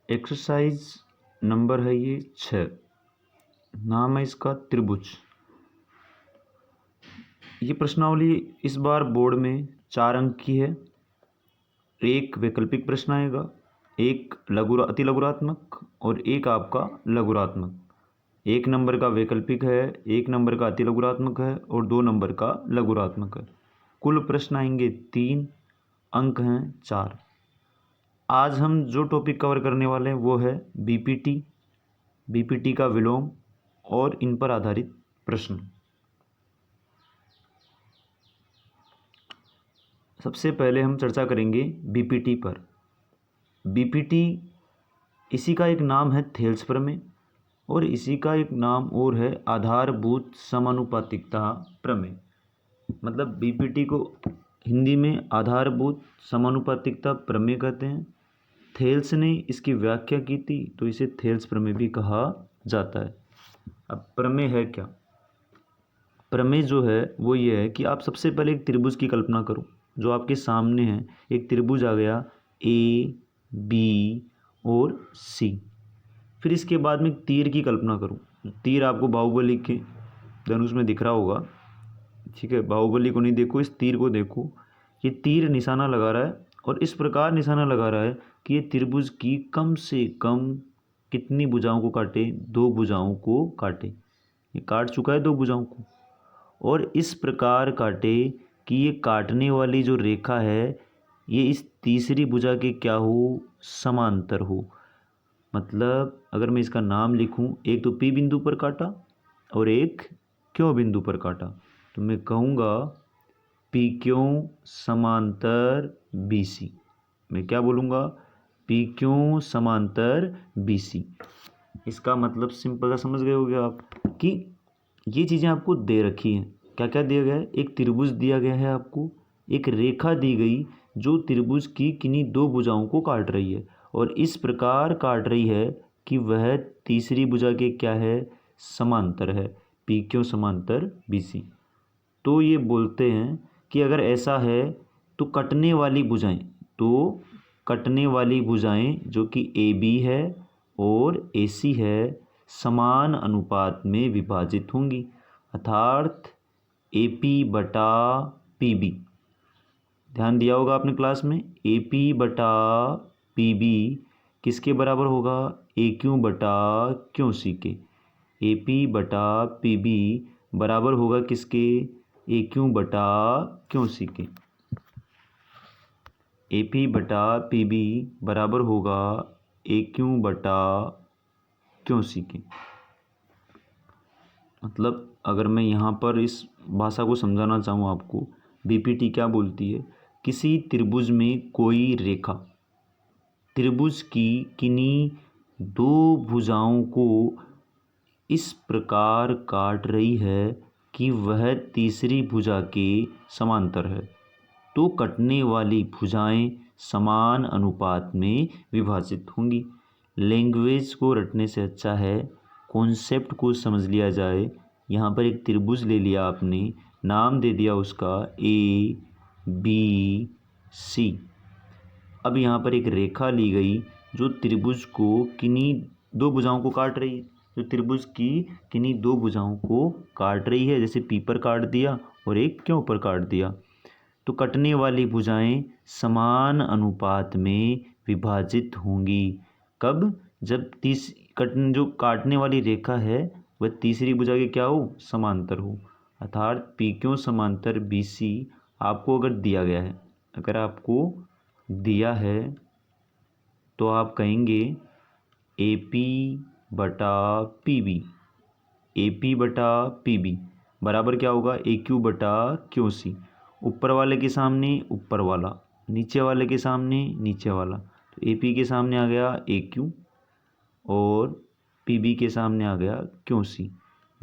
Exercise number है ये 6। नाम है इसका त्रिभुज। ये प्रश्नावली इस बार बोर्ड में 4 अंक की है। एक वैकल्पिक प्रश्न आएगा, एक अति लघुरात्मक और एक आपका लघुरात्मक। 1 नंबर का वैकल्पिक है, 1 नंबर का अति लघुरात्मक है और 2 नंबर का लघुरात्मक है। कुल प्रश्न आएंगे 3, अंक हैं 4। आज हम जो टॉपिक कवर करने वाले हैं वो है बीपीटी का विलोम और इन पर आधारित प्रश्न। सबसे पहले हम चर्चा करेंगे बीपीटी पर। बीपीटी इसी का एक नाम है थेल्स प्रमेय और इसी का एक नाम और है आधारभूत समानुपातिकता प्रमेय। मतलब बीपीटी को हिंदी में आधारभूत समानुपातिकता प्रमेय कहते हैं। थेल्स ने इसकी व्याख्या की थी तो इसे थेल्स प्रमेय भी कहा जाता है। अब प्रमेय है क्या? प्रमेय जो है वो ये है कि आप सबसे पहले एक त्रिभुज की कल्पना करो जो आपके सामने है। एक त्रिभुज आ गया ए, बी और सी। फिर इसके बाद में एक तीर की कल्पना करो। तीर आपको बाहुबली के धनुष में दिख रहा होगा, ठीक है। बाहुबली को नहीं देखो, इस तीर को देखो। ये तीर निशाना लगा रहा है और इस प्रकार निशाना लगा रहा है कि ये त्रिभुज की कम से कम कितनी भुजाओं को काटे? 2 भुजाओं को काटे। ये काट चुका है 2 भुजाओं को और इस प्रकार काटे कि ये काटने वाली जो रेखा है ये इस तीसरी भुजा के क्या हो? समांतर हो। मतलब अगर मैं इसका नाम लिखूं, एक तो पी बिंदु पर काटा और एक क्यू बिंदु पर काटा, तो मैं कहूँगा पी क्यू समांतर बी सी। मैं क्या बोलूँगा? पी क्यू समांतर बी सी। इसका मतलब सिंपल सा समझ गए होगे आप कि ये चीज़ें आपको दे रखी हैं। क्या क्या दिया गया है? एक त्रिभुज दिया गया है आपको, एक रेखा दी गई जो त्रिभुज की किन्हीं 2 भुजाओं को काट रही है और इस प्रकार काट रही है कि वह तीसरी भुजा के क्या है? समांतर है। पी क्यू समांतर बी सी। तो ये बोलते हैं कि अगर ऐसा है तो कटने वाली भुजाएं जो कि ए बी है और ए सी है समान अनुपात में विभाजित होंगी, अर्थात ए पी बटा पी बी। ध्यान दिया होगा आपने क्लास में, ए पी बटा पी बी किसके बराबर होगा? ए क्यू बटा क्यू सी के। ए पी बटा पी बी बराबर होगा किसके? ए क्यू बटा क्यू सी के। ए पी बटा पी बी बराबर होगा ए क्यू बटा क्यू सी के। मतलब अगर मैं यहाँ पर इस भाषा को समझाना चाहूँ आपको, बीपीटी क्या बोलती है? किसी त्रिभुज में कोई रेखा त्रिभुज की किन्हीं 2 भुजाओं को इस प्रकार काट रही है कि वह तीसरी भुजा के समांतर है, तो कटने वाली भुजाएं समान अनुपात में विभाजित होंगी। लैंग्वेज को रटने से अच्छा है कॉन्सेप्ट को समझ लिया जाए। यहाँ पर एक त्रिभुज ले लिया आपने, नाम दे दिया उसका ए बी सी। अब यहाँ पर एक रेखा ली गई जो त्रिभुज को किन्हीं 2 भुजाओं को काट रही है, जो त्रिभुज की किन्हीं 2 भुजाओं को काट रही है। जैसे पी पर काट दिया और एक क्यू पर काट दिया, तो कटने वाली भुजाएं समान अनुपात में विभाजित होंगी। कब? जब जो काटने वाली रेखा है वह तीसरी भुजा के क्या हो? समांतर हो। अर्थात पी क्यू समांतर बी सी आपको अगर दिया गया है, अगर आपको दिया है तो आप कहेंगे ए पी बटा पी बी। ए पी बटा पी बी बराबर क्या होगा? ए क्यू बटा क्यू सी। ऊपर वाले के सामने ऊपर वाला, नीचे वाले के सामने नीचे वाला। तो ए पी के सामने आ गया ए क्यू और पी बी के सामने आ गया क्यू सी।